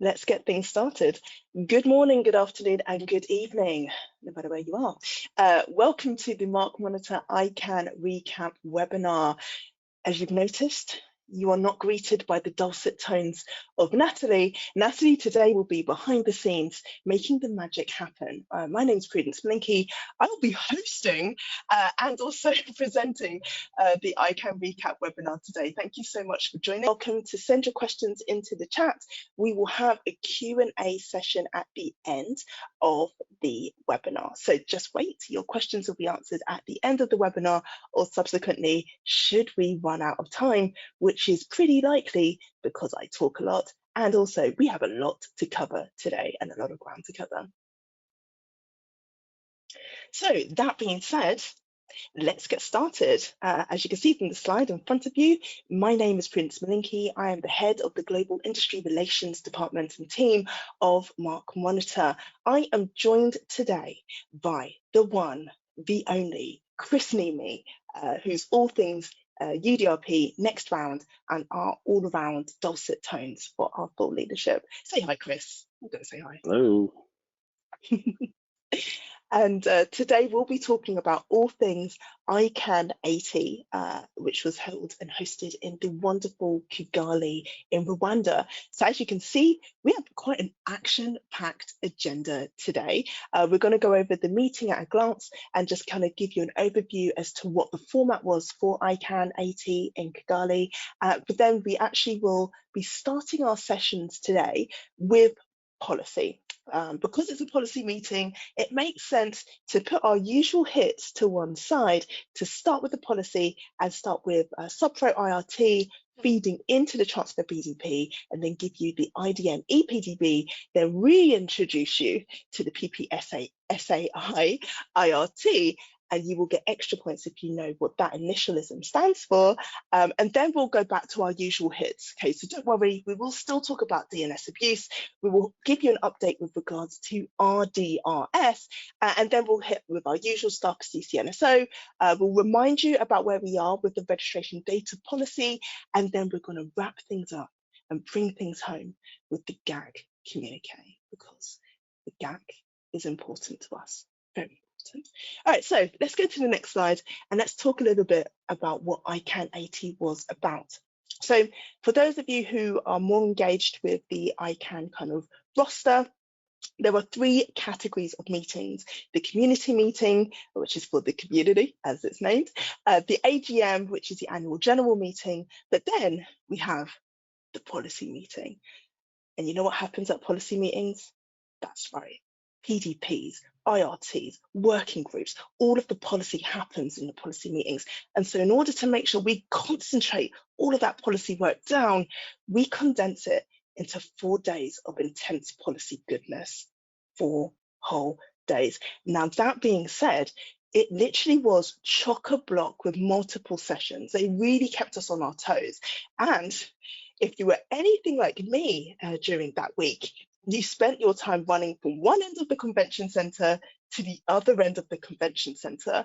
let's get things started. Good morning, good afternoon, and good evening, no matter where you are. Welcome to the Markmonitor ICANN Recap webinar. As you've noticed, you are not greeted by the dulcet tones of Natalie. Natalie today will be behind the scenes, making the magic happen. My name is Prudence Malinki. I will be hosting and also presenting the ICANN Recap webinar today. Thank you so much for joining. Welcome to send your questions into the chat. We will have a Q&A session at the end of the webinar. So just wait, your questions will be answered at the end of the webinar or subsequently should we run out of time, which is pretty likely because I talk a lot and also we have a lot to cover today and a lot of ground to cover. So that being said, let's get started. As you can see from the slide in front of you, my name is Prudence Malinki. I am the head of the Global Industry Relations Department and team of Markmonitor. I am joined today by the one, the only, Chris Niemi, who's all things UDRP, next round, and our all-around dulcet tones for our full leadership. Say hi, Chris. I'm going to say hi. Hello. And today we'll be talking about all things ICANN80, which was held and hosted in the wonderful Kigali in Rwanda. So as you can see, we have quite an action-packed agenda today. We're going to go over the meeting at a glance and just kind of give you an overview as to what the format was for ICANN80 in Kigali. But then we actually will be starting our sessions today with policy. Because it's a policy meeting, it makes sense to put our usual hits to one side to start with the policy and start with Subpro IRT feeding into the transfer BDP and then give you the IDN PDP, then reintroduce you to the PPSAI IRT, and you will get extra points if you know what that initialism stands for. And then we'll go back to our usual hits. Okay, so don't worry, we will still talk about DNS abuse. We will give you an update with regards to RDRS, and then we'll hit with our usual stuff, CCNSO. We'll remind you about where we are with the registration data policy, and then we're going to wrap things up and bring things home with the GAC Communique, because the GAC is important to us, very important. All right, so let's go to the next slide and let's talk a little bit about what ICANN80 was about. So for those of you who are more engaged with the ICANN kind of roster, there were three categories of meetings: the community meeting, which is for the community, as it's named, the AGM, which is the annual general meeting, but then we have the policy meeting. And you know what happens at policy meetings? That's right, PDPs, IRTs, working groups, all of the policy happens in the policy meetings. And so in order to make sure we concentrate all of that policy work down, we condense it into 4 days of intense policy goodness, 4 whole days. Now, that being said, it literally was chock-a-block with multiple sessions. They really kept us on our toes. And if you were anything like me during that week, you spent your time running from one end of the convention center to the other end of the convention center.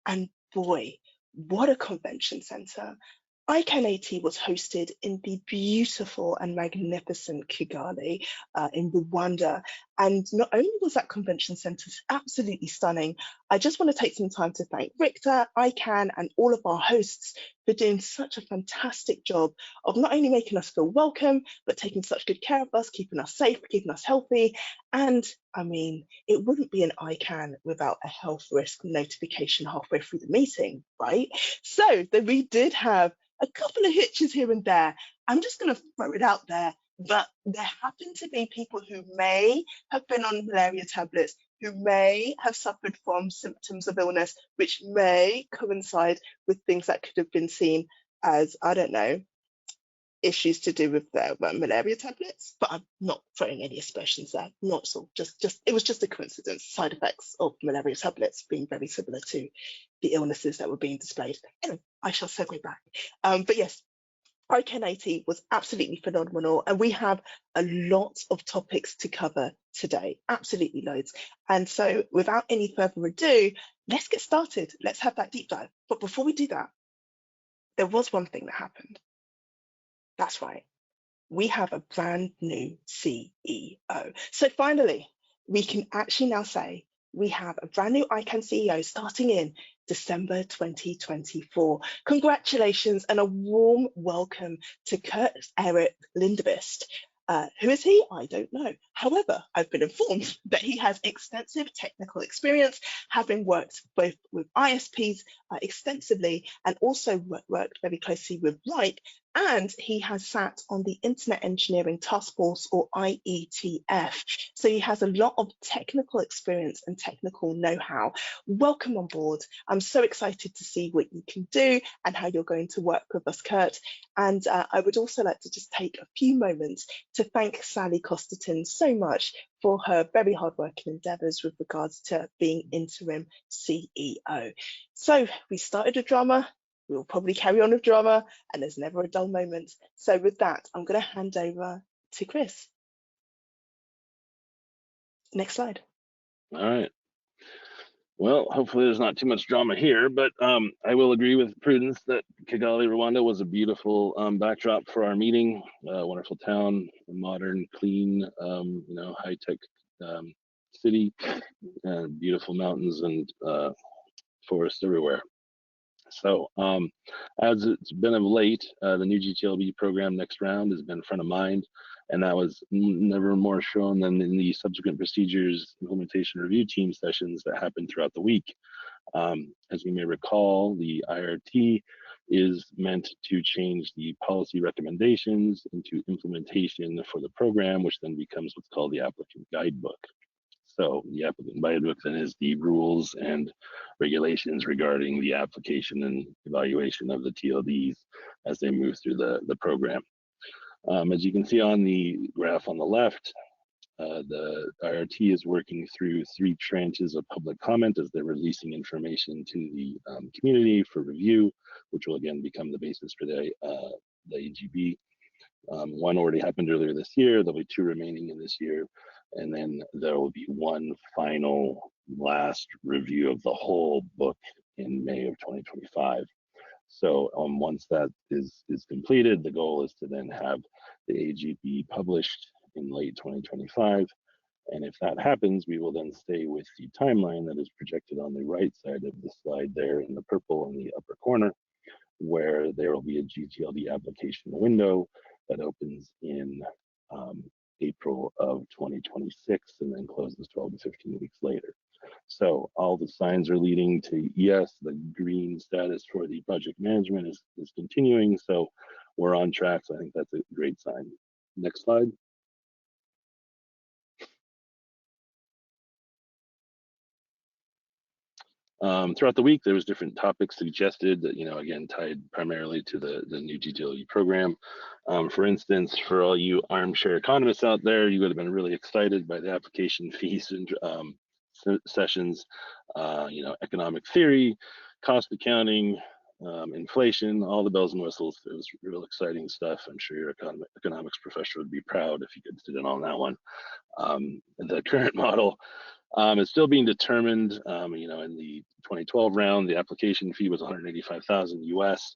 And boy, what a convention center. ICANN80 was hosted in the beautiful and magnificent Kigali in Rwanda. And not only was that convention center absolutely stunning, I just want to take some time to thank Richter, ICANN, and all of our hosts for doing such a fantastic job of not only making us feel welcome, but taking such good care of us, keeping us safe, keeping us healthy. And I mean, it wouldn't be an ICANN without a health risk notification halfway through the meeting, right? So then we did have a couple of hitches here and there. I'm just going to throw it out there, but there happen to be people who may have been on malaria tablets, who may have suffered from symptoms of illness, which may coincide with things that could have been seen as, I don't know, issues to do with their malaria tablets, but I'm not throwing any aspersions there, not so, it was just a coincidence, side effects of malaria tablets being very similar to the illnesses that were being displayed. Anyway, I shall segue back. But yes, ICANN80 was absolutely phenomenal, and we have a lot of topics to cover today, absolutely loads. And so without any further ado, let's get started. Let's have that deep dive. But before we do that, there was one thing that happened. That's right. we have a brand new CEO. So finally, we can actually now say we have a brand new ICANN CEO starting in December 2024. Congratulations and a warm welcome to Kurt Erik Lindqvist. Who is he? I don't know. However, I've been informed that he has extensive technical experience, having worked both with ISPs extensively and also worked very closely with RIPE, and he has sat on the Internet Engineering Task Force, or IETF. So he has a lot of technical experience and technical know-how. Welcome on board. I'm so excited to see what you can do and how you're going to work with us, Kurt. And I would also like to just take a few moments to thank Sally Costerton so much for her very hardworking endeavours with regards to being interim CEO. So we started with drama, we will probably carry on with drama, and there's never a dull moment. So with that, I'm going to hand over to Chris. Next slide. All right. Well, hopefully there's not too much drama here, but I will agree with Prudence that Kigali, Rwanda was a beautiful backdrop for our meeting. Wonderful town, modern, clean, high-tech city, beautiful mountains and forests everywhere. So as it's been of late, the new GTLB program next round has been front of mind, and that was never more shown than in the subsequent procedures implementation review team sessions that happened throughout the week. As you may recall, the IRT is meant to change the policy recommendations into implementation for the program, which then becomes what's called the applicant guidebook. So the applicant guidebook then is the rules and regulations regarding the application and evaluation of the TLDs as they move through the program. As you can see on the graph on the left, the IRT is working through 3 tranches of public comment as they're releasing information to the community for review, which will again become the basis for the AGB. 1 already happened earlier this year. There'll be 2 remaining in this year. And then there will be 1 final last review of the whole book in May of 2025. So once that is completed, the goal is to then have the AGB published in late 2025. And if that happens, we will then stay with the timeline that is projected on the right side of the slide there in the purple in the upper corner, where there will be a GTLD application window that opens in April of 2026 and then closes 12 to 15 weeks later. So all the signs are leading to yes, the green status for the project management is continuing. So we're on track. So I think that's a great sign. Next slide. Throughout the week, there was different topics suggested that, again, tied primarily to the new GTLD program. For instance, for all you armchair economists out there, you would have been really excited by the application fees and sessions, economic theory, cost accounting, inflation, all the bells and whistles. It was real exciting stuff. I'm sure your economics professor would be proud if you could sit in on that one. The current model is still being determined. In the 2012 round, the application fee was $185,000 US.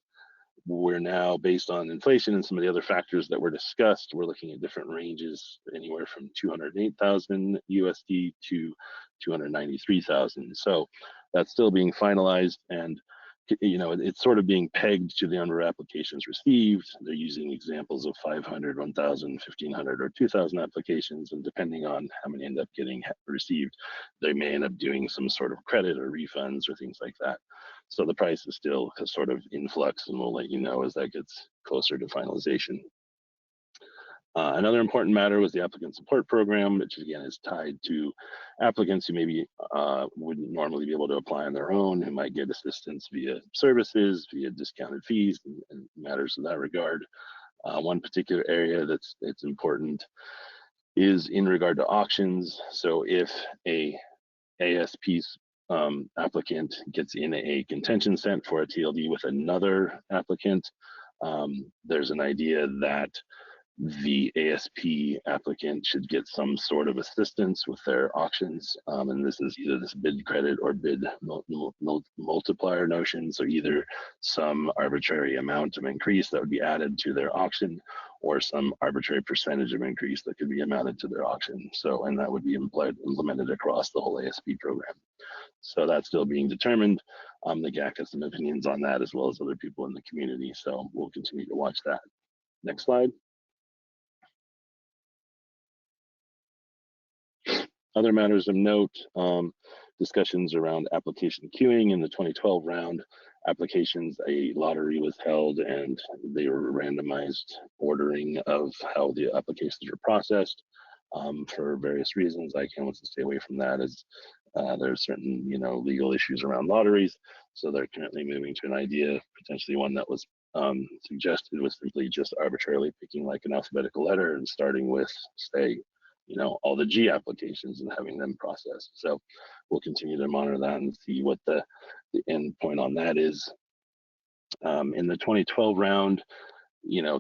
We're now, based on inflation and some of the other factors that were discussed, we're looking at different ranges, anywhere from $208,000 USD to $293,000. So that's still being finalized, and it's sort of being pegged to the number of applications received. They're using examples of 500, 1,000, 1,500, or 2,000 applications, and depending on how many end up getting received, they may end up doing some sort of credit or refunds or things like that. So the price is still sort of in flux, and we'll let you know as that gets closer to finalization. Another important matter was the applicant support program, which again is tied to applicants who maybe wouldn't normally be able to apply on their own, who might get assistance via services, via discounted fees, and matters in that regard. One particular area that's important is in regard to auctions. So if a ASP's applicant gets in a contention sent for a TLD with another applicant, there's an idea that the ASP applicant should get some sort of assistance with their auctions, and this is either this bid credit or bid multiplier notion. So either some arbitrary amount of increase that would be added to their auction, or some arbitrary percentage of increase that could be amounted to their auction. So, and that would be implemented across the whole ASP program. So that's still being determined. The GAC has some opinions on that, as well as other people in the community. So we'll continue to watch that. Next slide. Other matters of note, discussions around application queuing in the 2012 round. Applications, a lottery was held and they were randomized ordering of how the applications are processed. For various reasons, ICANN wants to stay away from that, as there's certain, legal issues around lotteries. So they're currently moving to an idea, potentially one that was suggested, was simply just arbitrarily picking like an alphabetical letter and starting with, say, all the G applications and having them processed. So we'll continue to monitor that and see what the end point on that is. In the 2012 round,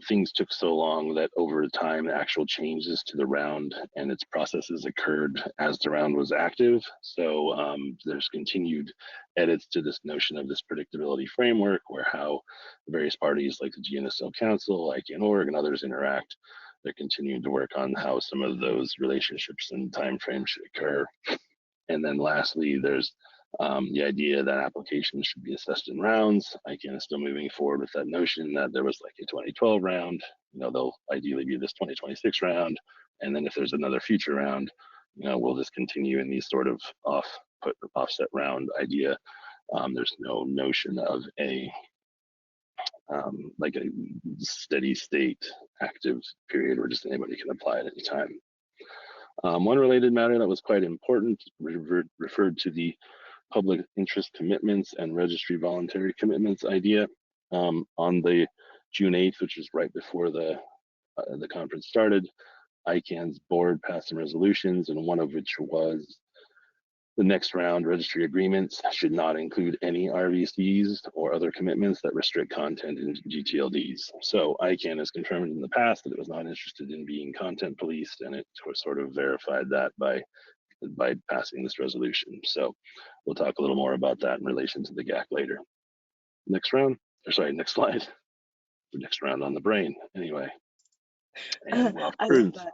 things took so long that over time, actual changes to the round and its processes occurred as the round was active. So there's continued edits to this notion of this predictability framework, where how the various parties like the GNSO Council, ICANN.org, and others interact. They're continuing to work on how some of those relationships and timeframes should occur. And then lastly, there's the idea that applications should be assessed in rounds. ICANN is still moving forward with that notion that there was like a 2012 round, they'll ideally be this 2026 round. And then if there's another future round, we'll just continue in these sort of offset round idea. There's no notion of like a steady state active period where just anybody can apply at any time. One related matter that was quite important referred to the public interest commitments and registry voluntary commitments idea. On the June 8th, which was right before the conference started, ICANN's board passed some resolutions, and one of which was the next round registry agreements should not include any RVCs or other commitments that restrict content in GTLDs. So ICANN has confirmed in the past that it was not interested in being content policed, and it sort of verified that by passing this resolution. So we'll talk a little more about that in relation to the GAC later. Next slide. Next round on the brain, anyway. And we're off to Prudence. I love that.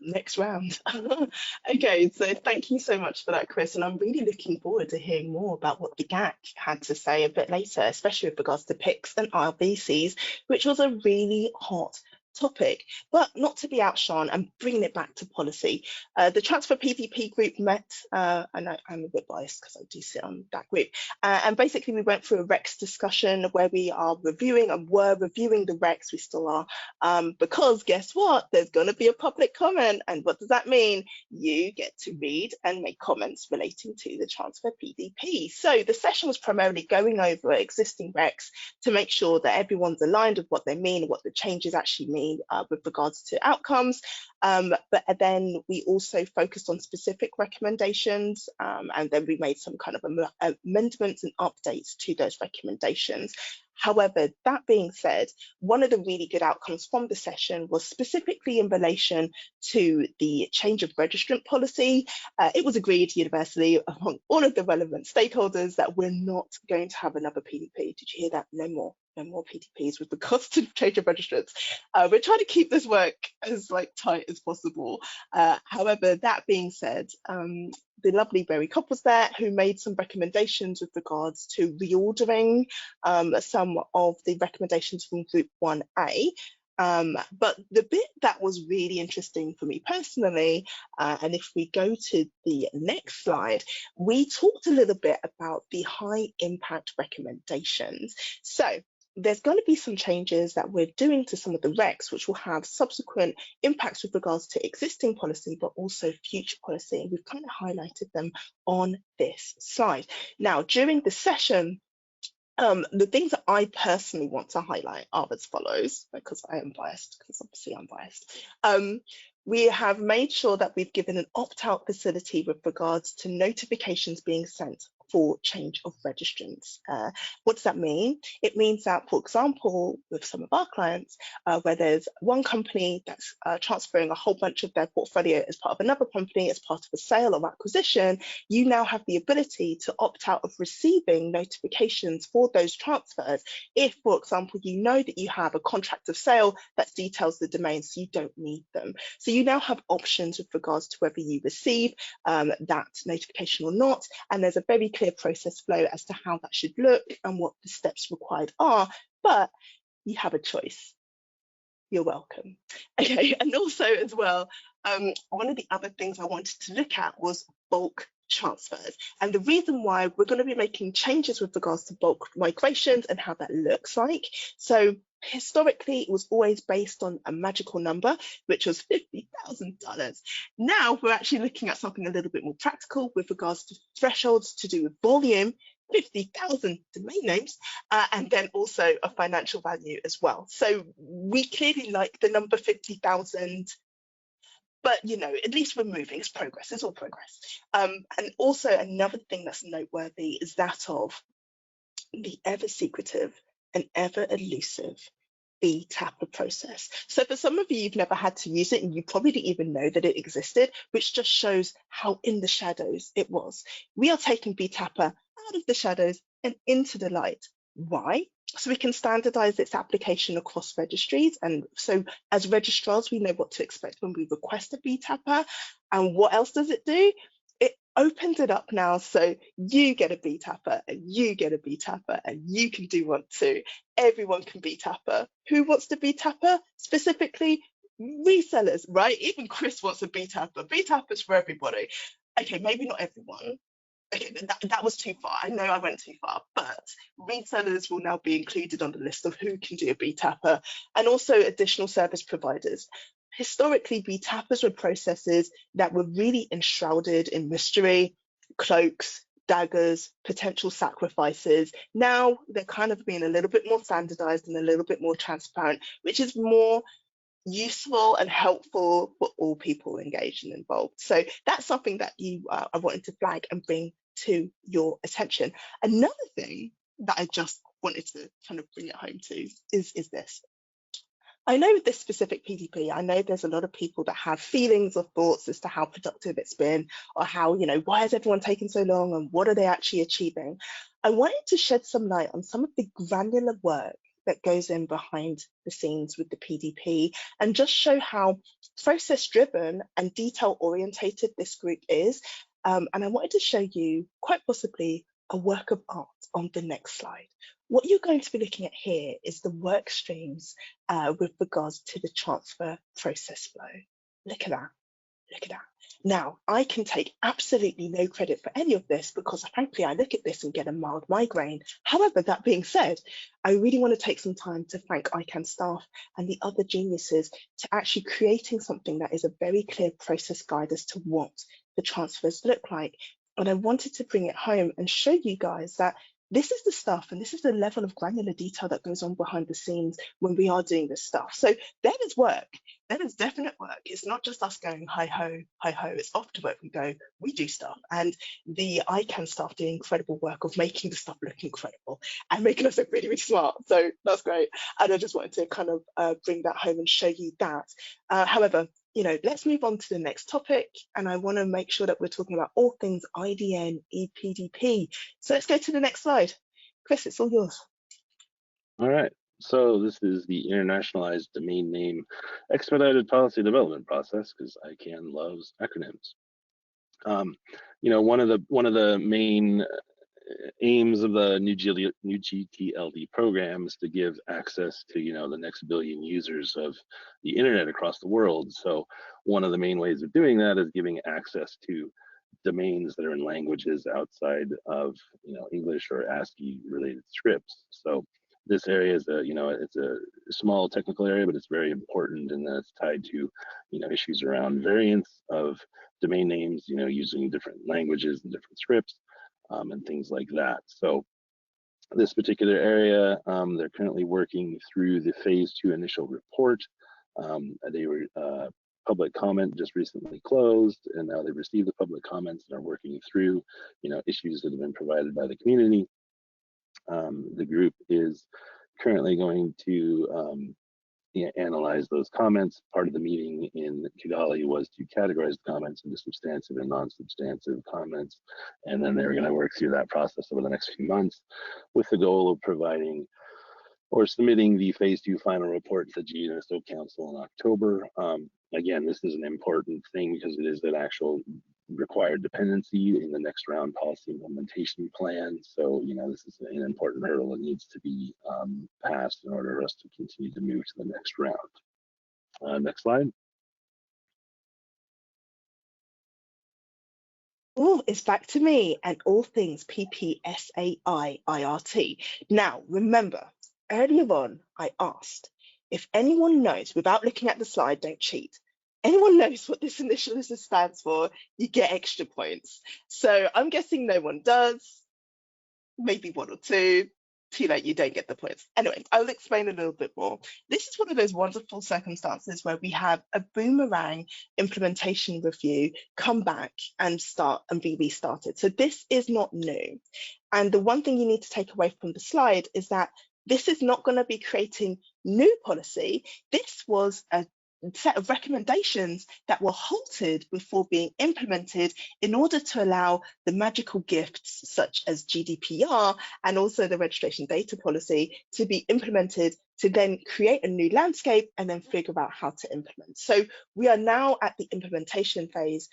Next round. Okay, so thank you so much for that, Chris, and I'm really looking forward to hearing more about what the GAC had to say a bit later, especially with regards to PICs and RVCs, which was a really hot topic. But not to be outshone and bringing it back to policy, the Transfer PDP group met, and I'm a bit biased because I do sit on that group, and basically we went through a REX discussion where we are reviewing and were reviewing the REX, we still are, because guess what, there's going to be a public comment, and what does that mean? You get to read and make comments relating to the Transfer PDP. So the session was primarily going over existing REX to make sure that everyone's aligned with what they mean and what the changes actually mean with regards to outcomes, but then we also focused on specific recommendations, and then we made some kind of amendments and updates to those recommendations. However, that being said, one of the really good outcomes from the session was specifically in relation to the change of registrant policy. It was agreed universally among all of the relevant stakeholders that we're not going to have another PDP. Did you hear that? No more PDPs with regards to change of registrants. We're trying to keep this work as tight as possible. However, that being said, the lovely Berry Copp was there, who made some recommendations with regards to reordering some of the recommendations from Group 1A. But the bit that was really interesting for me personally, and if we go to the next slide, we talked a little bit about the high impact recommendations. So there's going to be some changes that we're doing to some of the recs, which will have subsequent impacts with regards to existing policy, but also future policy. And we've kind of highlighted them on this slide. Now, during the session, the things that I personally want to highlight are as follows, because I am biased, because obviously I'm biased. We have made sure that we've given an opt-out facility with regards to notifications being sent for change of registrants. What does that mean? It means that, for example, with some of our clients, where there's one company that's transferring a whole bunch of their portfolio as part of another company, as part of a sale or acquisition, you now have the ability to opt out of receiving notifications for those transfers if, for example, you know that you have a contract of sale that details the domain, so you don't need them. So you now have options with regards to whether you receive that notification or not, and there's a very clear process flow as to how that should look and what the steps required are, but you have a choice. You're welcome. Okay, and also as well, one of the other things I wanted to look at was bulk transfers. And the reason why we're going to be making changes with regards to bulk migrations and how that looks like. So historically, it was always based on a magical number, which was $50,000. Now we're actually looking at something a little bit more practical with regards to thresholds to do with volume, 50,000 domain names, and then also a financial value as well. So we clearly like the number 50,000, but you know, at least we're moving. It's progress. It's all progress. And also another thing that's noteworthy is that of the ever secretive and ever elusive BTAPA process. So for some of you, you've never had to use it and you probably didn't even know that it existed, which just shows how in the shadows it was. We are taking BTAPA out of the shadows and into the light. Why? So we can standardize its application across registries. And so as registrars, we know what to expect when we request a BTAPA. And what else does it do? It opens it up now, so you get a BTAPA and you get a BTAPA and you can do one too. Everyone can BTAPA. Who wants to BTAPA? Specifically, resellers, right? Even Chris wants a BTAPA. BTAPA's for everybody. Okay, maybe not everyone. Okay, that was too far. I know I went too far, but resellers will now be included on the list of who can do a BTAPA, and also additional service providers. Historically, BTAPAs were processes that were really enshrouded in mystery, cloaks, daggers, potential sacrifices. Now they're kind of being a little bit more standardized and a little bit more transparent, which is more useful and helpful for all people engaged and involved. So that's something that I wanted to flag and bring to your attention. Another thing that I just wanted to kind of bring it home to is this. I know with this specific PDP, I know there's a lot of people that have feelings or thoughts as to how productive it's been, or how, you know, why is everyone taking so long and what are they actually achieving? I wanted to shed some light on some of the granular work that goes in behind the scenes with the PDP and just show how process-driven and detail-orientated this group is. And I wanted to show you quite possibly a work of art on the next slide. What you're going to be looking at here is the work streams with regards to the transfer process flow. Look at that. Look at that. Now, I can take absolutely no credit for any of this because frankly, I look at this and get a mild migraine. However, that being said, I really want to take some time to thank ICANN staff and the other geniuses to actually creating something that is a very clear process guide as to what the transfers look like. And I wanted to bring it home and show you guys that this is the stuff and this is the level of granular detail that goes on behind the scenes when we are doing this stuff. So there is work. There is definite work. It's not just us going hi ho, hi ho. It's after work we go, we do stuff. And the ICANN staff do incredible work of making the stuff look incredible and making us look really, really smart. So that's great. And I just wanted to kind of bring that home and show you that. However, you know, let's move on to the next topic. And I want to make sure that we're talking about all things IDN PDP. So let's go to the next slide. Chris, it's all yours. All right. So this is the internationalized domain name expedited policy development process, because ICANN loves acronyms. You know, one of the main aims of the new GTLD program is to give access to, you know, the next billion users of the internet across the world. So one of the main ways of doing that is giving access to domains that are in languages outside of, you know, English or ASCII related scripts. So this area is a, you know, it's a small technical area, but it's very important, and that's tied to, you know, issues around variants of domain names, you know, using different languages and different scripts. And things like that. So this particular area, they're currently working through the phase 2 initial report. They were public comment just recently closed, and now they've received the public comments and are working through, issues that have been provided by the community. The group is currently going to analyze those comments. Part of the meeting in Kigali was to categorize comments into substantive and non-substantive comments, and then they're going to work through that process over the next few months with the goal of providing or submitting the phase 2 final report to the GNSO Council in October. Again, this is an important thing because it is an actual required dependency in the next round policy implementation plan. So, this is an important hurdle that needs to be passed in order for us to continue to move to the next round. Next slide. Oh, it's back to me and all things PPSAI IRT. Now, remember, earlier on, I asked if anyone knows, without looking at the slide, don't cheat. Anyone knows what this initialism stands for, you get extra points. So I'm guessing no one does, maybe one or two. Too late, you don't get the points. Anyway, I'll explain a little bit more. This is one of those wonderful circumstances where we have a boomerang implementation review come back and be restarted. So this is not new. And the one thing you need to take away from the slide is that this is not going to be creating new policy. This was a set of recommendations that were halted before being implemented in order to allow the magical gifts such as GDPR and also the registration data policy to be implemented to then create a new landscape and then figure out how to implement. So we are now at the implementation phase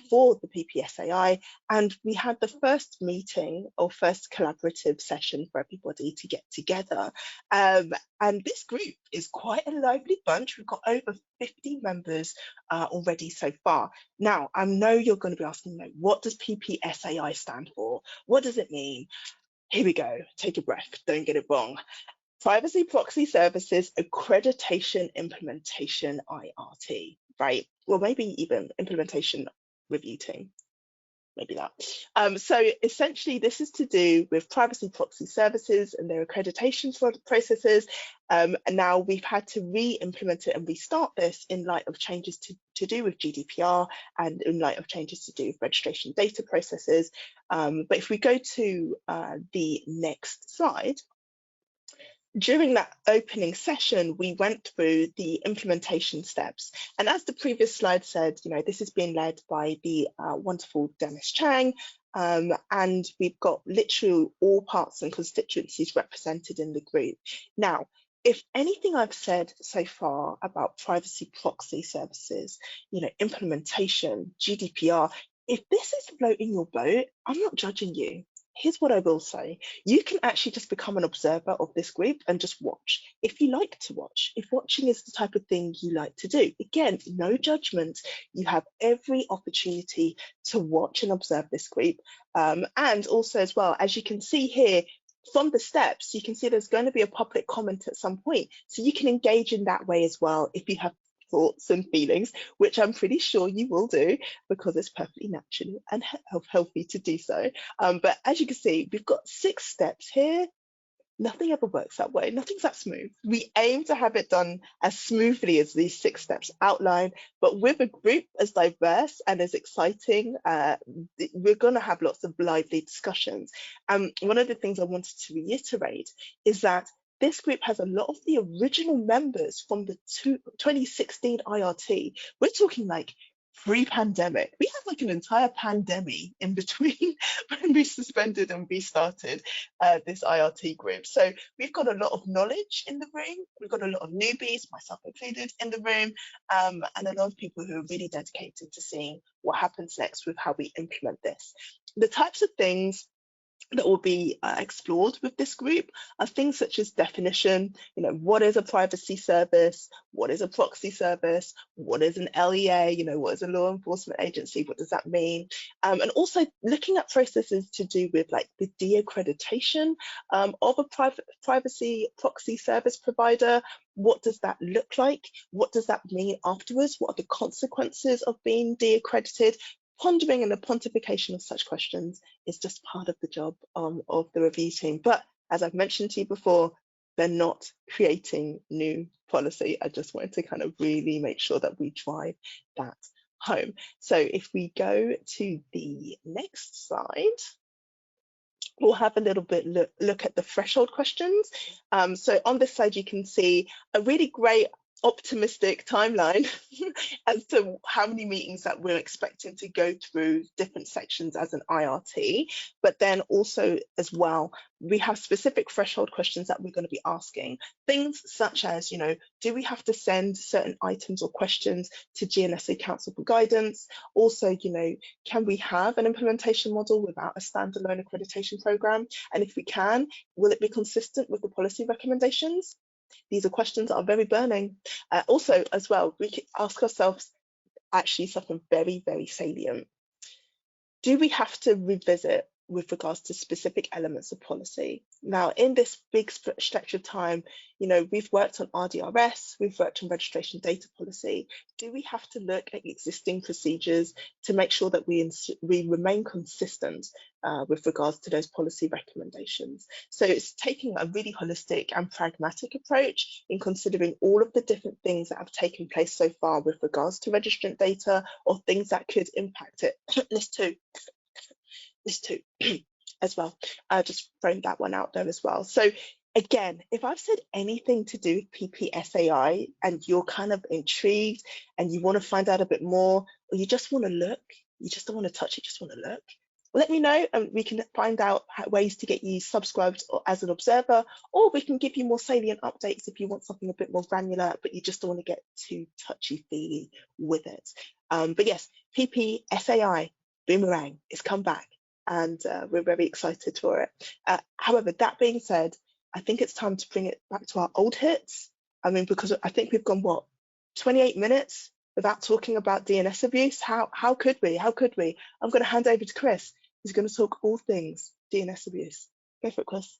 for the PPSAI, and we had the first meeting or first collaborative session for everybody to get together. And this group is quite a lively bunch. We've got over 50 members already so far. Now, I know you're going to be asking, what does PPSAI stand for? What does it mean? Here we go. Take a breath. Don't get it wrong. Privacy Proxy Services Accreditation Implementation IRT, right? Well, maybe even Implementation Review Team, maybe that. So essentially, this is to do with privacy proxy services and their accreditation processes. And now we've had to re-implement it and restart this in light of changes to do with GDPR and in light of changes to do with registration data processes. But if we go to the next slide, during that opening session, we went through the implementation steps. And as the previous slide said, this is being led by the wonderful Dennis Chang, and we've got literally all parts and constituencies represented in the group. Now, if anything I've said so far about privacy proxy services, implementation, GDPR, if this is floating your boat, I'm not judging you. Here's what I will say. You can actually just become an observer of this group and just watch. If you like to watch, if watching is the type of thing you like to do, again, no judgment. You have every opportunity to watch and observe this group. And also as well, as you can see here, from the steps, you can see there's going to be a public comment at some point. So you can engage in that way as well if you have thoughts and feelings, which I'm pretty sure you will do because it's perfectly natural and healthy to do so. But as you can see, we've got 6 steps here. Nothing ever works that way. Nothing's that smooth. We aim to have it done as smoothly as these 6 steps outline, but with a group as diverse and as exciting, we're going to have lots of lively discussions. One of the things I wanted to reiterate is that this group has a lot of the original members from the 2016 IRT. We're talking like pre-pandemic. We have like an entire pandemic in between when we suspended and restarted this IRT group. So we've got a lot of knowledge in the room. We've got a lot of newbies, myself included, in the room, and a lot of people who are really dedicated to seeing what happens next with how we implement this. The types of things that will be explored with this group are things such as definition, what is a privacy service, what is a proxy service, what is an LEA, what is a law enforcement agency, what does that mean? And also looking at processes to do with like the de-accreditation of a privacy proxy service provider. What does that look like? What does that mean afterwards? What are the consequences of being de-accredited? Pondering and the pontification of such questions is just part of the job of the review team. But as I've mentioned to you before, they're not creating new policy. I just wanted to kind of really make sure that we drive that home. So if we go to the next slide, we'll have a little bit look at the threshold questions. So on this slide, you can see a really great optimistic timeline as to how many meetings that we're expecting to go through different sections as an IRT, but then also as well, we have specific threshold questions that we're going to be asking. Things such as, do we have to send certain items or questions to GNSA Council for guidance? Also, can we have an implementation model without a standalone accreditation program? And if we can, will it be consistent with the policy recommendations? These are questions that are very burning. Also, as well, we can ask ourselves actually something very, very salient. Do we have to revisit with regards to specific elements of policy? Now, in this big stretch of time, we've worked on RDRS, we've worked on registration data policy. Do we have to look at existing procedures to make sure that we remain consistent with regards to those policy recommendations? So it's taking a really holistic and pragmatic approach in considering all of the different things that have taken place so far with regards to registrant data or things that could impact it. This too as well. I'll just throw that one out there as well. So again, if I've said anything to do with PPSAI and you're kind of intrigued and you want to find out a bit more, or you just want to look, you just don't want to touch it, just want to look, let me know and we can find out ways to get you subscribed as an observer, or we can give you more salient updates if you want something a bit more granular, but you just don't want to get too touchy-feely with it. But yes, PPSAI, boomerang, it's come back. And we're very excited for it. However, that being said, I think it's time to bring it back to our old hits. I mean, because I think we've gone, 28 minutes without talking about DNS abuse? How could we? How could we? I'm going to hand over to Chris, who's going to talk all things DNS abuse. Go for it, Chris.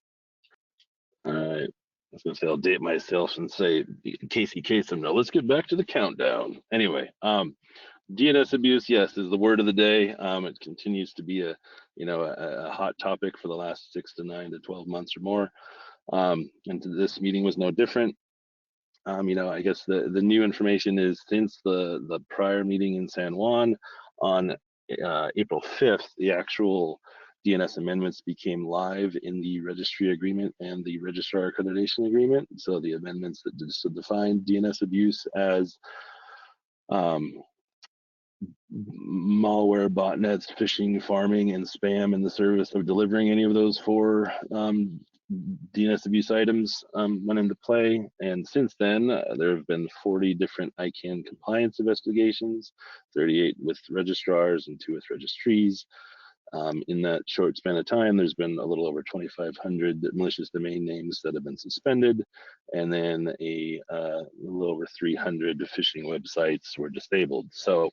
All right. I was going to say, I'll date myself and say, Casey Kasem. Now, let's get back to the countdown. Anyway, DNS abuse, yes, is the word of the day. It continues to be a hot topic for the last 6 to 9 to 12 months or more. And this meeting was no different. I guess the new information is since the prior meeting in San Juan on April 5th, the actual DNS amendments became live in the registry agreement and the registrar accreditation agreement. So the amendments that defined DNS abuse as malware, botnets, phishing, farming, and spam in the service of delivering any of those 4 DNS abuse items went into play. And since then, there have been 40 different ICANN compliance investigations, 38 with registrars and 2 with registries. In that short span of time, there's been a little over 2,500 malicious domain names that have been suspended, and then a little over 300 phishing websites were disabled. So,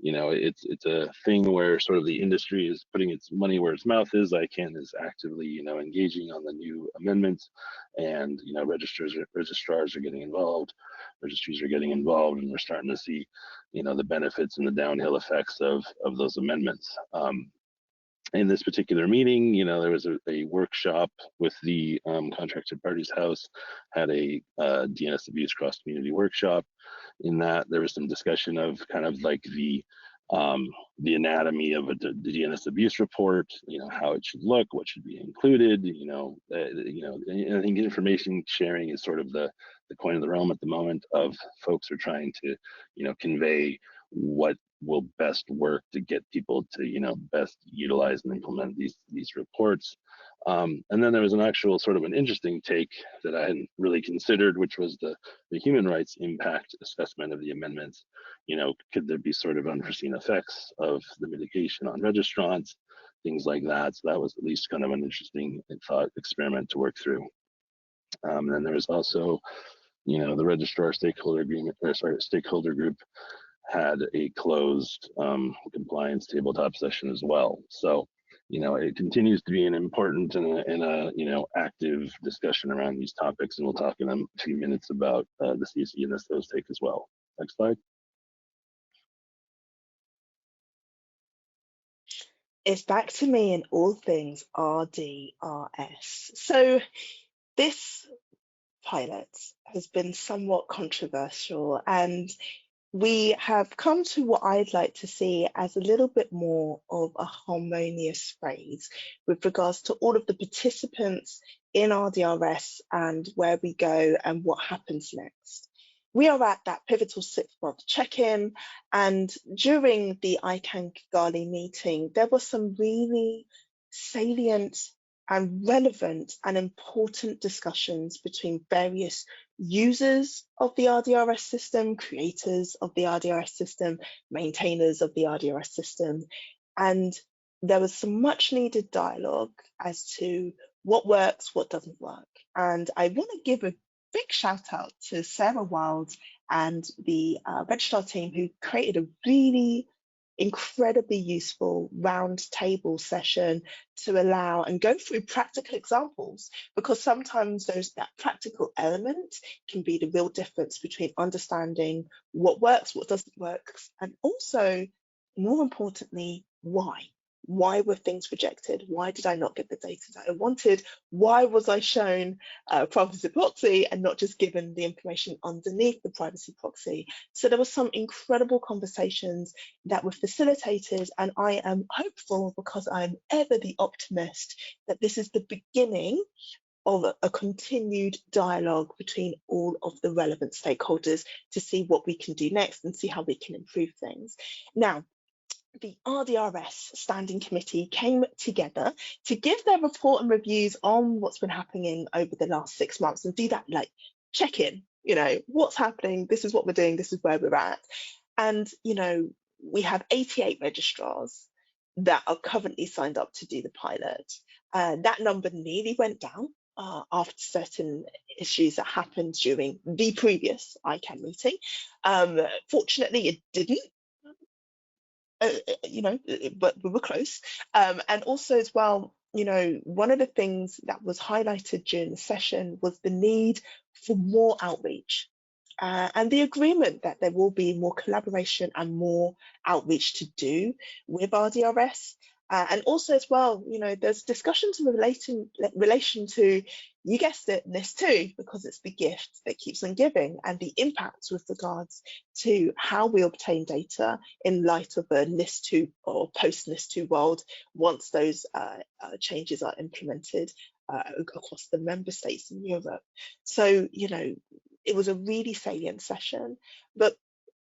it's a thing where sort of the industry is putting its money where its mouth is. ICANN is actively, engaging on the new amendments, and registrars are getting involved, registries are getting involved, and we're starting to see, the benefits and the downhill effects of those amendments. In this particular meeting, there was a workshop with the contracted parties house, had a DNS abuse cross community workshop. In that, there was some discussion of kind of like the anatomy of the DNS abuse report, how it should look, what should be included, I think information sharing is sort of the coin of the realm at the moment. Of folks are trying to, convey what will best work to get people to, best utilize and implement these reports. And then there was an actual sort of an interesting take that I hadn't really considered, which was the human rights impact assessment of the amendments. Could there be sort of unforeseen effects of the mitigation on registrants, things like that? So that was at least kind of an interesting thought experiment to work through. And then there was also, the registrar stakeholder group had a closed compliance tabletop session as well. So, it continues to be an important and a active discussion around these topics, and we'll talk in a few minutes about the CC and those take as well. Next slide. It's back to me in all things RDRS. So this pilot has been somewhat controversial, and we have come to what I'd like to see as a little bit more of a harmonious phrase with regards to all of the participants in RDRS and where we go and what happens next. We are at that pivotal 6-month check-in, and during the ICANN Kigali meeting, there were some really salient and relevant and important discussions between various users of the RDRS system, creators of the RDRS system, maintainers of the RDRS system. And there was some much needed dialogue as to what works, what doesn't work. And I want to give a big shout out to Sarah Wild and the registrar team who created a really incredibly useful round table session to allow and go through practical examples, because sometimes that practical element can be the real difference between understanding what works, what doesn't work, and also, more importantly, why. Why were things rejected? Why did I not get the data that I wanted? Why was I shown privacy proxy and not just given the information underneath the privacy proxy? So there were some incredible conversations that were facilitated, and I am hopeful, because I'm ever the optimist, that this is the beginning of a continued dialogue between all of the relevant stakeholders to see what we can do next and see how we can improve things. Now, the RDRS Standing Committee came together to give their report and reviews on what's been happening over the last 6 months and do that like check-in, what's happening, this is what we're doing, this is where we're at. And, we have 88 registrars that are currently signed up to do the pilot. That number nearly went down after certain issues that happened during the previous ICANN meeting. Fortunately, it didn't. But we were close. And also as well, one of the things that was highlighted during the session was the need for more outreach and the agreement that there will be more collaboration and more outreach to do with RDRS. And also as well, there's discussions in relation to, you guessed it, NIS2, because it's the gift that keeps on giving, and the impacts with regards to how we obtain data in light of a NIS2 or post-NIS2 world once those changes are implemented across the member states in Europe. So, it was a really salient session, but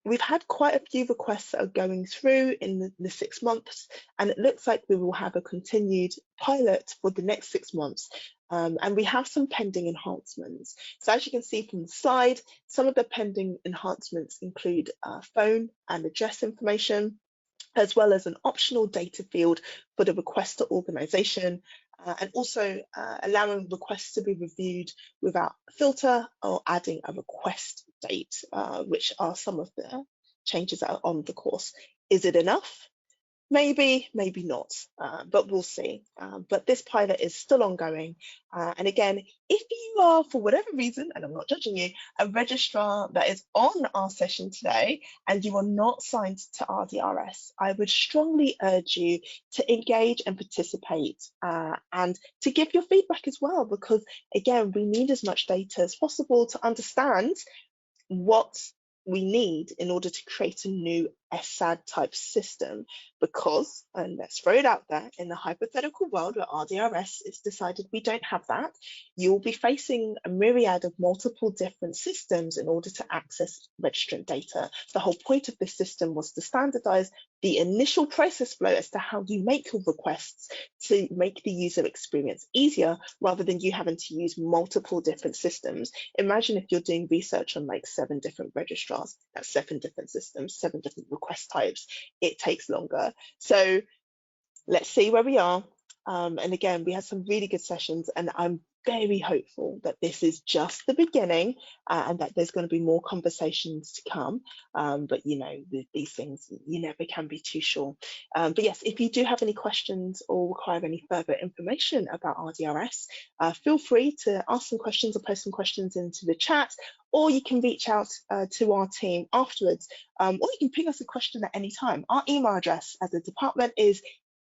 we've had quite a few requests that are going through in the 6 months, and it looks like we will have a continued pilot for the next 6 months. And we have some pending enhancements. So as you can see from the slide, some of the pending enhancements include phone and address information, as well as an optional data field for the requester organization, and also allowing requests to be reviewed without a filter or adding a request date, which are some of the changes that are on the course. Is it enough? Maybe, maybe not, but we'll see. But this pilot is still ongoing. And again, if you are, for whatever reason, and I'm not judging you, a registrar that is on our session today and you are not signed to RDRS, I would strongly urge you to engage and participate and to give your feedback as well, because again, we need as much data as possible to understand what we need in order to create a new SAD type system, because, and let's throw it out there, in the hypothetical world where RDRS is decided we don't have that, you'll be facing a myriad of multiple different systems in order to access registrant data. The whole point of this system was to standardize the initial process flow as to how you make your requests to make the user experience easier, rather than you having to use multiple different systems. Imagine if you're doing research on like 7 different registrars, that's 7 different systems, 7 different request types. It takes longer. So let's see where we are. And again, we had some really good sessions, and I'm very hopeful that this is just the beginning and that there's going to be more conversations to come. But these things, you never can be too sure. But yes, if you do have any questions or require any further information about RDRS, feel free to ask some questions or post some questions into the chat, or you can reach out to our team afterwards, or you can ping us a question at any time. Our email address as a department is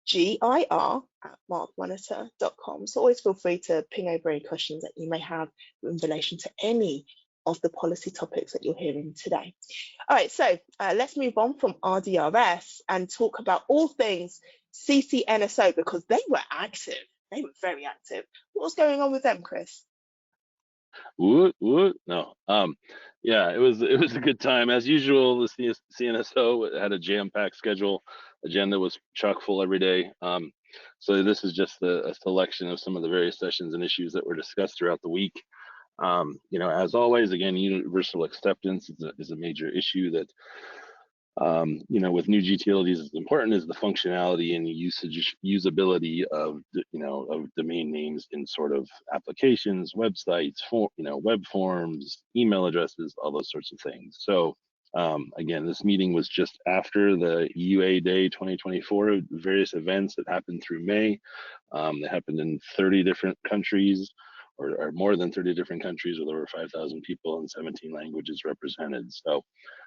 gir@markmonitor.com. So always feel free to ping over any questions that you may have in relation to any of the policy topics that you're hearing today. All right, so let's move on from RDRS and talk about all things CCNSO, because they were active. They were very active. What was going on with them, Chris? Woot, woot. No. Yeah, it was a good time as usual. The CNSO had a jam-packed schedule. Agenda was chock full every day. So this is just a selection of some of the various sessions and issues that were discussed throughout the week. You know, as always, again, universal acceptance is a major issue that, you know, with new GTLDs, as important as the functionality and the usability of, you know, of domain names in sort of applications, websites, web forms, email addresses, all those sorts of things. So again, this meeting was just after the UA Day 2024, various events that happened through May. They happened in 30 different countries, or more than 30 different countries with over 5,000 people and 17 languages represented. So,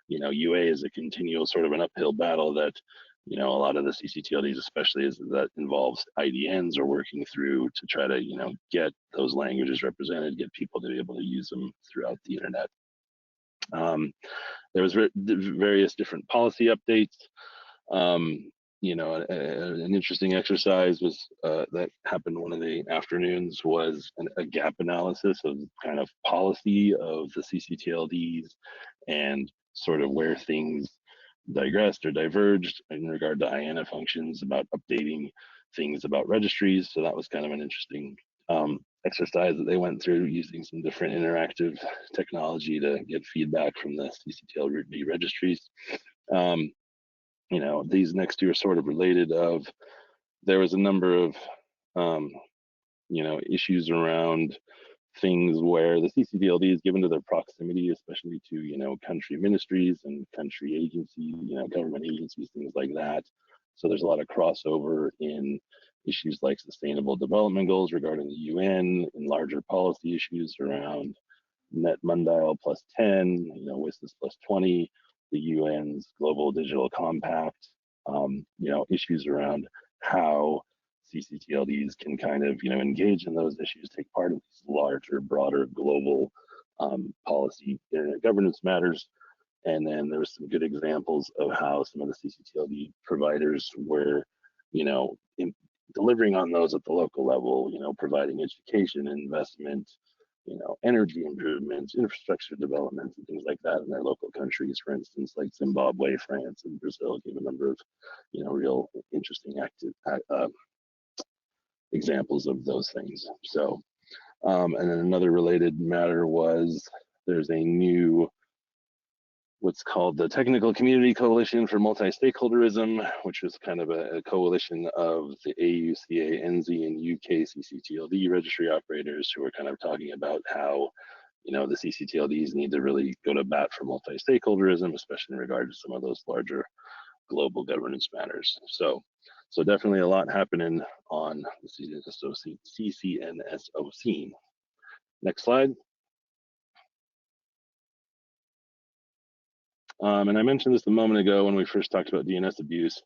you know, UA is a continual sort of an uphill battle that, you know, a lot of the CCTLDs, especially as that involves IDNs, are working through to try to, you know, get those languages represented, get people to be able to use them throughout the internet. There was various different policy updates. You know, an interesting exercise was that happened one of the afternoons was a gap analysis of kind of policy of the CCTLDs and sort of where things digressed or diverged in regard to IANA functions about updating things about registries. So that was kind of an interesting exercise that they went through using some different interactive technology to get feedback from the CCTLD registries. You know, these next two are sort of related. There was a number of, you know, issues around things where the CCTLD is given to their proximity, especially to, you know, country ministries and country agencies, you know, government agencies, things like that. So there's a lot of crossover in issues like sustainable development goals regarding the UN and larger policy issues around Net Mundial +10, you know, WISIS +20, the UN's Global Digital Compact, you know, issues around how CCTLDs can kind of, you know, engage in those issues, take part in these larger, broader global policy internet governance matters. And then there was some good examples of how some of the CCTLD providers were, you know, delivering on those at the local level, you know, providing education, investment, you know, energy improvements, infrastructure developments, and things like that in their local countries. For instance, like Zimbabwe, France, and Brazil gave a number of, you know, real interesting examples of those things. So, and then another related matter was there's a new, what's called the Technical Community Coalition for Multi-Stakeholderism, which was kind of a coalition of the AUCA, NZ, and UK CCTLD registry operators who are kind of talking about how, you know, the CCTLDs need to really go to bat for multi-stakeholderism, especially in regard to some of those larger global governance matters. So definitely a lot happening on the CCNSO scene. Next slide. And I mentioned this a moment ago when we first talked about DNS abuse.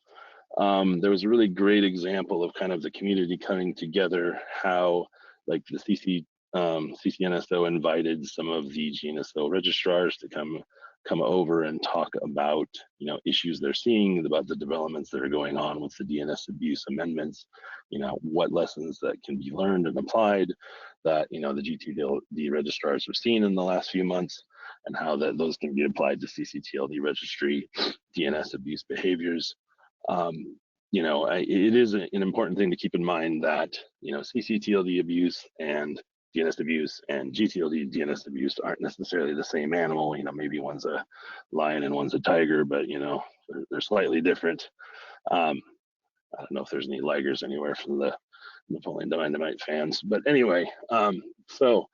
There was a really great example of kind of the community coming together, how like the CCNSO invited some of the GNSO registrars to come over and talk about, you know, issues they're seeing, about the developments that are going on with the DNS abuse amendments, you know, what lessons that can be learned and applied that, you know, the GTLD registrars have seen in the last few months, and how that those can be applied to CCTLD registry DNS abuse behaviors. You know, it is an important thing to keep in mind that, you know, CCTLD abuse and DNS abuse and GTLD DNS abuse aren't necessarily the same animal. You know, maybe one's a lion and one's a tiger, but, you know, they're slightly different. I don't know if there's any ligers anywhere from the Napoleon Dynamite fans, but anyway, so,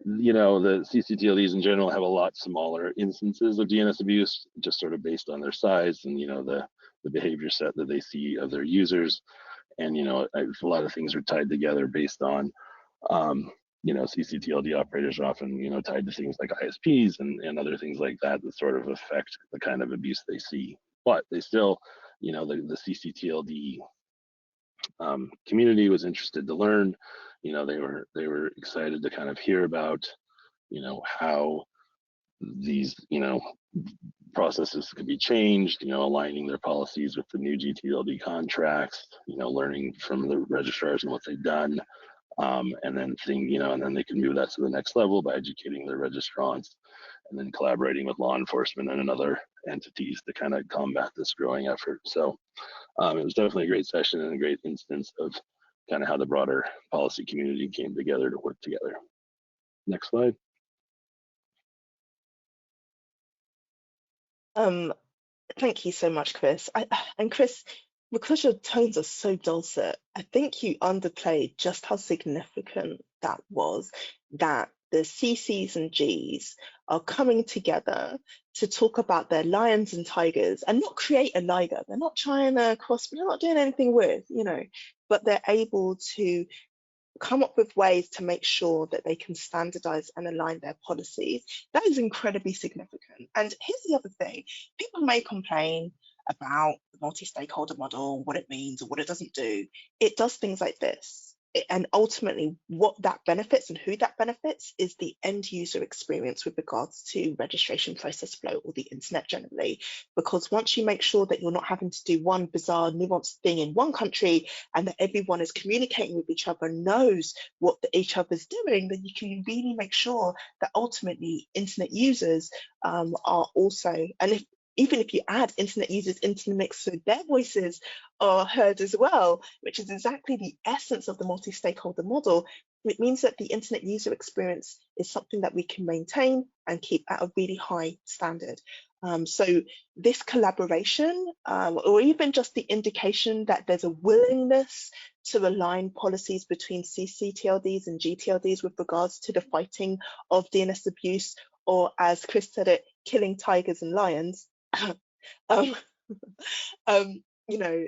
you know, the CCTLDs in general have a lot smaller instances of DNS abuse, just sort of based on their size and, you know, the behavior set that they see of their users. And, you know, a lot of things are tied together based on, you know, CCTLD operators are often, you know, tied to things like ISPs and other things like that that sort of affect the kind of abuse they see. But they still, you know, the CCTLD community was interested to learn. You know, they were excited to kind of hear about, you know, how these, you know, processes could be changed, you know, aligning their policies with the new GTLD contracts, you know, learning from the registrars and what they've done. And then you know, and then they can move that to the next level by educating their registrants and then collaborating with law enforcement and other entities to kind of combat this growing effort. So it was definitely a great session and a great instance of kind of how the broader policy community came together to work together. Next slide. Thank you so much, Chris. And Chris, because your tones are so dulcet, I think you underplayed just how significant that was, that the CCs and Gs are coming together to talk about their lions and tigers and not create a liger. They're not trying to they're not doing anything weird, you know, but they're able to come up with ways to make sure that they can standardize and align their policies. That is incredibly significant. And here's the other thing. People may complain about the multi-stakeholder model, what it means or what it doesn't do. It does things like this. And ultimately, what that benefits and who that benefits is the end user experience with regards to registration process flow or the internet generally. Because once you make sure that you're not having to do one bizarre nuanced thing in one country and that everyone is communicating with each other, knows what each other's doing, then you can really make sure that ultimately internet users are also, and even if you add internet users into the mix so their voices are heard as well, which is exactly the essence of the multi-stakeholder model, it means that the internet user experience is something that we can maintain and keep at a really high standard. So this collaboration, or even just the indication that there's a willingness to align policies between CCTLDs and GTLDs with regards to the fighting of DNS abuse, or as Chris said it, killing tigers and lions, you know,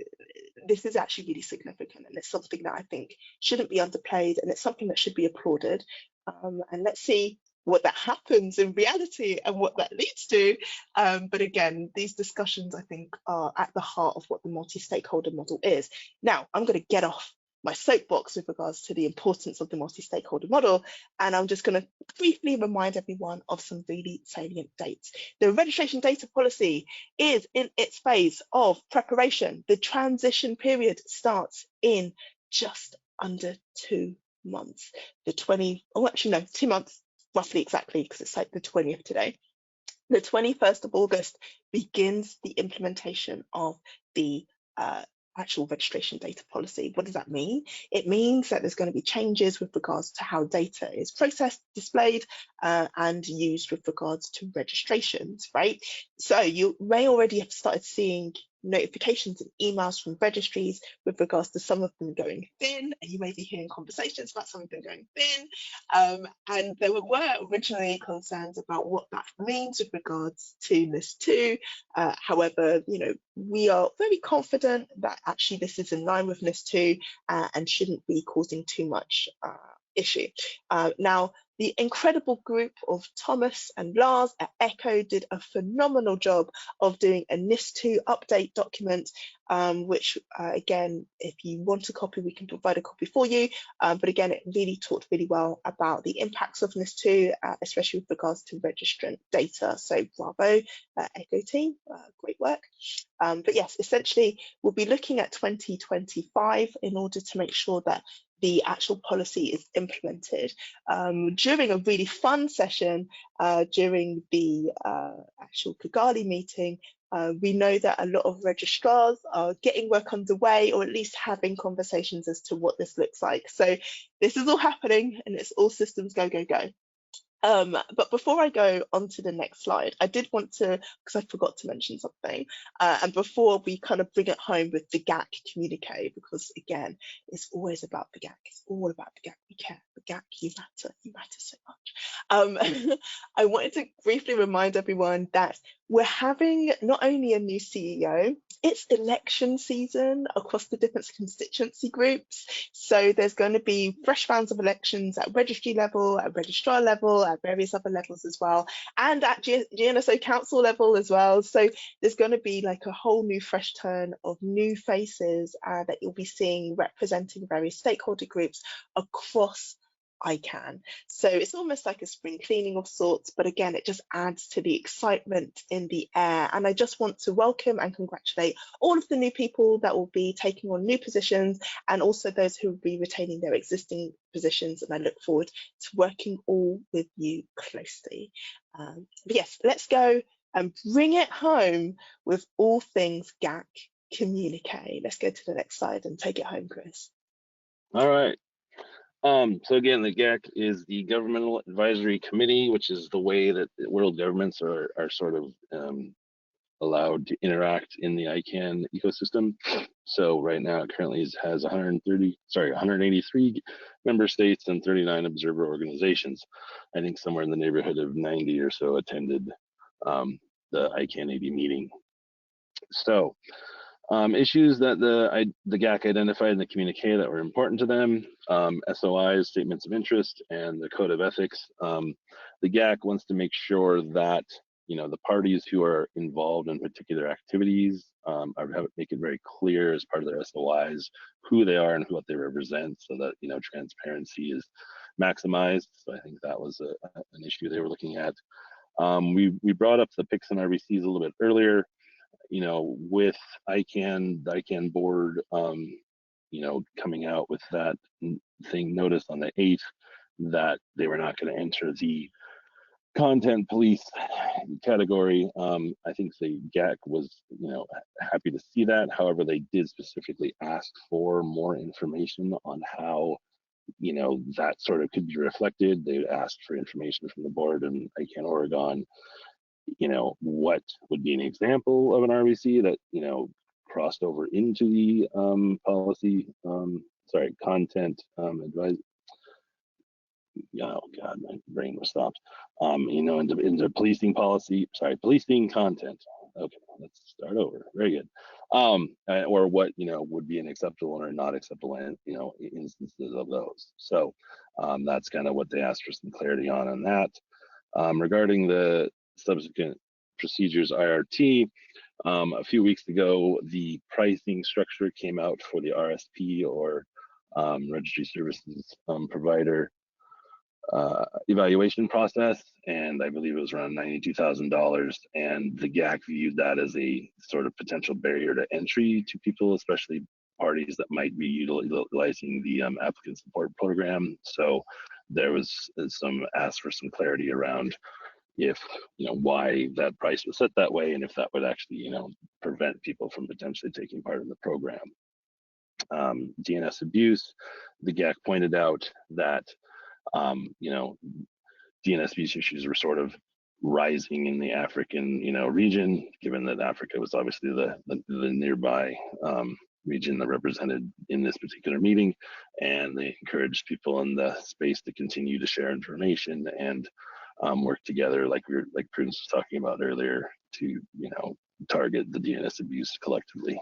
this is actually really significant, and it's something that I think shouldn't be underplayed, and it's something that should be applauded. And let's see what that happens in reality and what that leads to. But again, these discussions, I think, are at the heart of what the multi-stakeholder model is. Now, I'm going to get off my soapbox with regards to the importance of the multi-stakeholder model, and I'm just going to briefly remind everyone of some really salient dates. The registration data policy is in its phase of preparation. The transition period starts in just under 2 months. 2 months, roughly exactly, because it's like the 20th today. The 21st of August begins the implementation of the actual registration data policy. What does that mean? It means that there's going to be changes with regards to how data is processed, displayed, and used with regards to registrations, right? So you may already have started seeing notifications and emails from registries with regards to some of them going thin, and you may be hearing conversations about some of them going thin. And there were originally concerns about what that means with regards to NIS2. However, you know, we are very confident that actually this is in line with NIS2 and shouldn't be causing too much issue. Now, the incredible group of Thomas and Lars at ECHO did a phenomenal job of doing a NIS2 update document, which again, if you want a copy, we can provide a copy for you. But again, it really talked really well about the impacts of NIS2, especially with regards to registrant data. So bravo, ECHO team, great work. But yes, essentially, we'll be looking at 2025 in order to make sure that the actual policy is implemented. During a really fun session, during the actual Kigali meeting, we know that a lot of registrars are getting work underway, or at least having conversations as to what this looks like. So this is all happening, and it's all systems go, go, go. But before I go on to the next slide, I did want to, because I forgot to mention something, and before we kind of bring it home with the GAC Communique, because again, it's always about the GAC, it's all about the GAC, we care, the GAC, you matter so much. I wanted to briefly remind everyone that we're having not only a new CEO, it's election season across the different constituency groups. So there's going to be fresh rounds of elections at registry level, at registrar level, at various other levels as well, and at GNSO council level as well. So there's going to be like a whole new fresh turn of new faces that you'll be seeing representing various stakeholder groups across ICANN. So it's almost like a spring cleaning of sorts, but again, it just adds to the excitement in the air. And I just want to welcome and congratulate all of the new people that will be taking on new positions, and also those who will be retaining their existing positions. And I look forward to working all with you closely. But yes, let's go and bring it home with all things GAC Communique. Let's go to the next slide and take it home, Chris. All right. So again, the GAC is the Governmental Advisory Committee, which is the way that world governments are sort of allowed to interact in the ICANN ecosystem. So right now, it currently has 183 member states and 39 observer organizations. I think somewhere in the neighborhood of 90 or so attended the ICANN80 meeting. So issues that the GAC identified in the communique that were important to them, SOIs, statements of interest, and the code of ethics. The GAC wants to make sure that the parties who are involved in particular activities make it very clear as part of their SOIs who they are and what they represent, so that transparency is maximized. So I think that was an issue they were looking at. We brought up the PICs and RBCs a little bit earlier. With ICANN, the ICANN board, coming out with that notice on the 8th that they were not going to enter the content police category. I think the GAC was, happy to see that. However, they did specifically ask for more information on how, that sort of could be reflected. They asked for information from the board and ICANN Oregon. What would be an example of an RBC that, crossed over into the content advice. Oh God, my brain was stopped. Into policing policy, policing content. Okay, let's start over. Very good. Or what, would be an acceptable or not acceptable, instances of those. So that's kind of what they asked for some clarity on that. Regarding the subsequent procedures IRT, a few weeks ago, the pricing structure came out for the RSP, or registry services provider evaluation process, and I believe it was around $92,000, and the GAC viewed that as a sort of potential barrier to entry to people, especially parties that might be utilizing the applicant support program. So there was some ask for some clarity around if why that price was set that way, and if that would actually prevent people from potentially taking part in the program. DNS abuse, the GAC pointed out that DNS abuse issues were sort of rising in the African region, given that Africa was obviously the nearby region that represented in this particular meeting, and they encouraged people in the space to continue to share information and work together, like Prudence was talking about earlier, to target the DNS abuse collectively.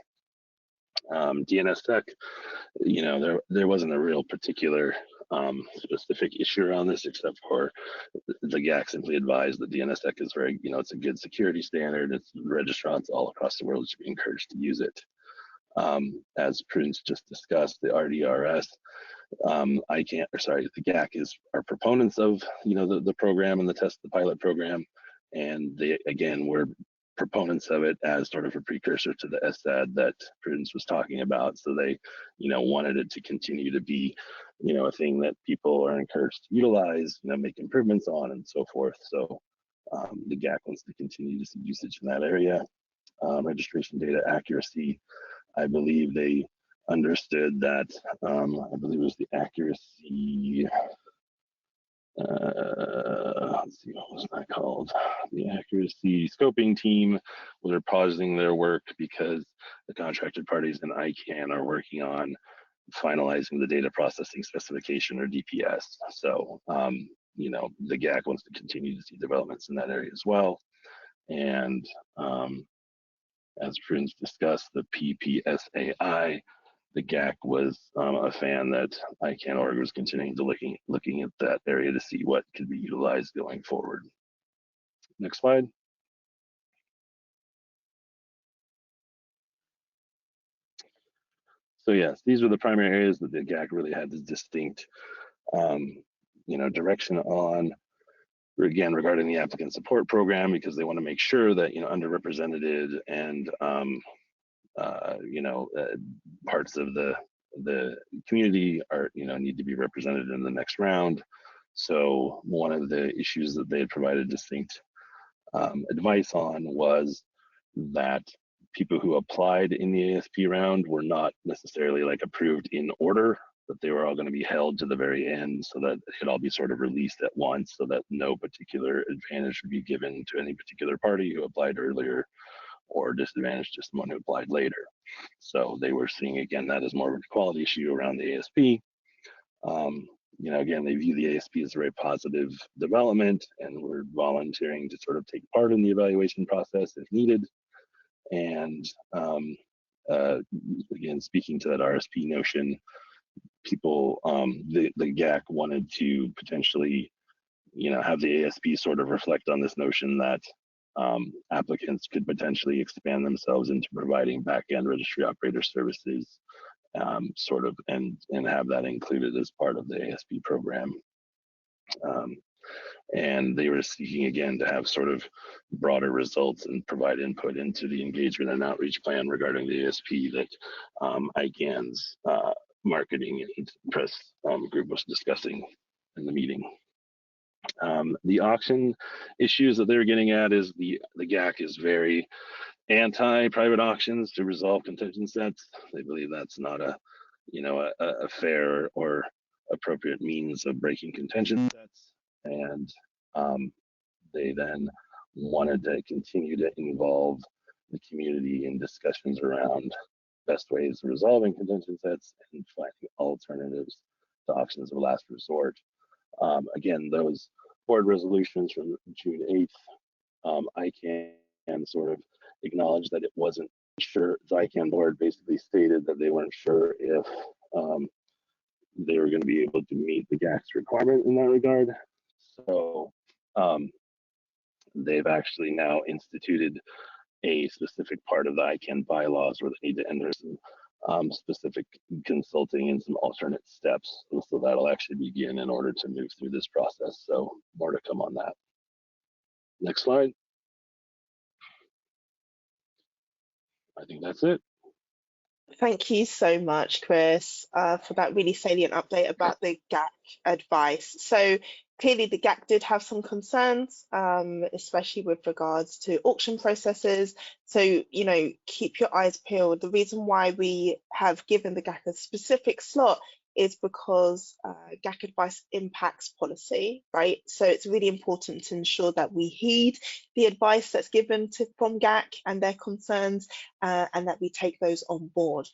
DNSSEC, there wasn't a real particular specific issue around this, except for the GAC simply advised that DNSSEC is very, it's a good security standard. It's registrants all across the world should be encouraged to use it. As Prudence just discussed, the RDRS, the GAC are proponents of the program and the pilot program, and they again were proponents of it as sort of a precursor to the SAD that Prudence was talking about. So they wanted it to continue to be a thing that people are encouraged to utilize, make improvements on, and so forth. So the GAC wants to continue to see usage in that area. Registration data accuracy, I believe they understood that, I believe it was the accuracy, let's see, what was that called? The accuracy scoping team was pausing their work because the contracted parties in ICANN are working on finalizing the data processing specification, or DPS. So, the GAC wants to continue to see developments in that area as well. And as Prudence discussed, the PPSAI, the GAC was a fan that ICANN.org was continuing to looking at that area to see what could be utilized going forward. Next slide. So yes, these were the primary areas that the GAC really had this distinct, direction on. Again, regarding the applicant support program, because they want to make sure that underrepresented and parts of the community are need to be represented in the next round. So one of the issues that they had provided distinct advice on was that people who applied in the ASP round were not necessarily like approved in order, but they were all going to be held to the very end so that it could all be sort of released at once, so that no particular advantage would be given to any particular party who applied earlier or disadvantage to someone who applied later. So they were seeing, again, that as more of a quality issue around the ASP. Again, they view the ASP as a very positive development, and we're volunteering to sort of take part in the evaluation process if needed. And again, speaking to that RSP notion, people, the GAC wanted to potentially, have the ASP sort of reflect on this notion that applicants could potentially expand themselves into providing back-end registry operator services, and have that included as part of the ASP program. And they were seeking, again, to have sort of broader results and provide input into the engagement and outreach plan regarding the ASP that ICANN's marketing and press group was discussing in the meeting. The auction issues that they're getting at is the GAC is very anti-private auctions to resolve contention sets. They believe that's not a fair or appropriate means of breaking contention sets. And they then wanted to continue to involve the community in discussions around best ways of resolving contention sets and finding alternatives to auctions of last resort. Again, those board resolutions from June 8th, ICANN sort of acknowledged that it wasn't sure. The ICANN board basically stated that they weren't sure if they were going to be able to meet the GAC's requirement in that regard. So they've actually now instituted a specific part of the ICANN bylaws where they need to enter some specific consulting and some alternate steps. And so that'll actually begin in order to move through this process. So more to come on that. Next slide. I think that's it. Thank you so much, Chris, for that really salient update about the GAC advice. So clearly the GAC did have some concerns, especially with regards to auction processes. So, keep your eyes peeled. The reason why we have given the GAC a specific slot is because GAC advice impacts policy, right? So it's really important to ensure that we heed the advice that's given from GAC and their concerns, and that we take those on board.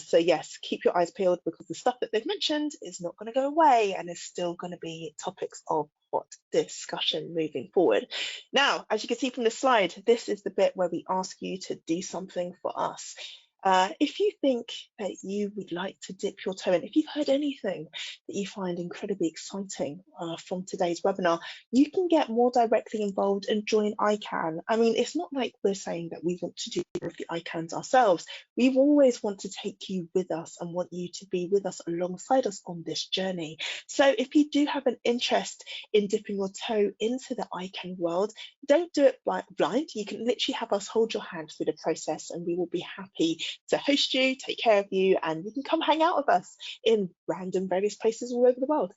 So yes, keep your eyes peeled, because the stuff that they've mentioned is not going to go away and is still going to be topics of hot discussion moving forward. Now, as you can see from the slide, this is the bit where we ask you to do something for us. If you think that you would like to dip your toe in, if you've heard anything that you find incredibly exciting from today's webinar, you can get more directly involved and join ICANN. I mean, it's not like we're saying that we want to do the ICANNs ourselves. We've always want to take you with us and want you to be with us alongside us on this journey. So if you do have an interest in dipping your toe into the ICANN world, don't do it blind. You can literally have us hold your hand through the process, and we will be happy to host you, take care of you, and you can come hang out with us in random various places all over the world.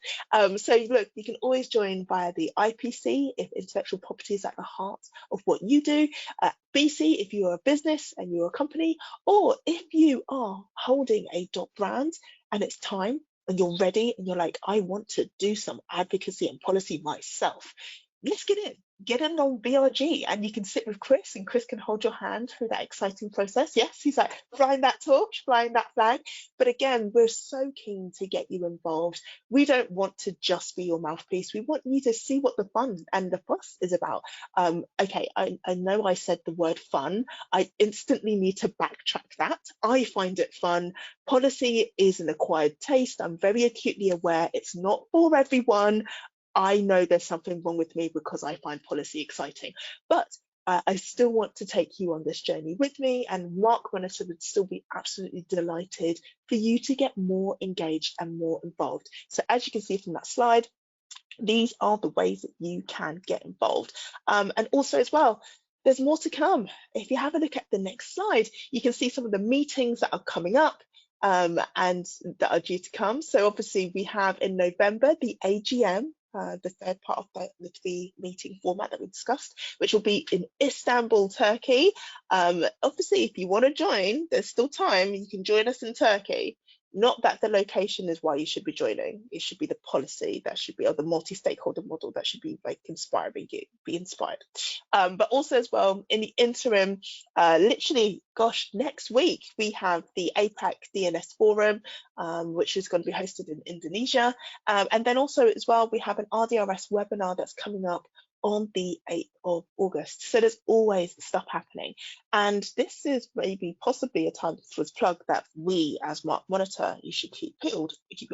So look, you can always join via the IPC if intellectual property is at the heart of what you do, BC if you are a business and you're a company, or if you are holding a .brand and it's time and you're ready and you're like, I want to do some advocacy and policy myself. Let's get in. get in on BRG and you can sit with Chris and Chris can hold your hand through that exciting process. Yes, he's like flying that torch, flying that flag. But again, we're so keen to get you involved. We don't want to just be your mouthpiece. We want you to see what the fun and the fuss is about. Okay, I know I said the word fun. I instantly need to backtrack that. I find it fun. Policy is an acquired taste. I'm very acutely aware it's not for everyone. I know there's something wrong with me because I find policy exciting, but I still want to take you on this journey with me, and Markmonitor would still be absolutely delighted for you to get more engaged and more involved. So as you can see from that slide, these are the ways that you can get involved. And also as well, there's more to come. If you have a look at the next slide, you can see some of the meetings that are coming up and that are due to come. So obviously we have in November the AGM, the third part of the meeting format that we discussed, which will be in Istanbul, Turkey. Obviously, if you want to join, there's still time. You can join us in Turkey. Not that the location is why you should be joining. It should be the policy that should be, or the multi-stakeholder model that should be like inspiring you, be inspired. But also as well, in the interim, literally, gosh, next week we have the APAC DNS Forum, which is going to be hosted in Indonesia. And then also as well, we have an RDRS webinar that's coming up on the 8th of August. So there's always stuff happening. And this is maybe possibly a time for a plug that we as Markmonitor, you should keep your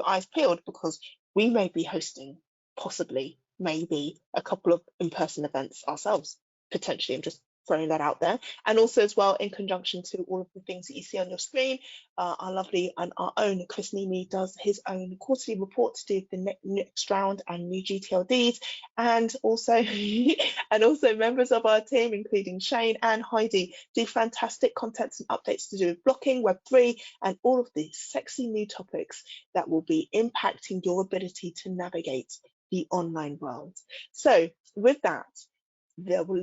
eyes peeled, because we may be hosting possibly, maybe a couple of in-person events ourselves, potentially. I'm just throwing that out there. And also as well, in conjunction to all of the things that you see on your screen, our lovely and our own Chris Niemi does his own quarterly report to do the next round and new GTLDs, and also members of our team, including Shane and Heidi, do fantastic contents and updates to do with blocking, Web3, and all of these sexy new topics that will be impacting your ability to navigate the online world. So with that,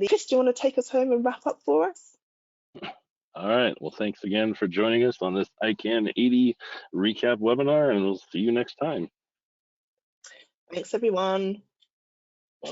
Chris, do you want to take us home and wrap up for us? All right. Well, thanks again for joining us on this ICANN80 recap webinar, and we'll see you next time. Thanks, everyone.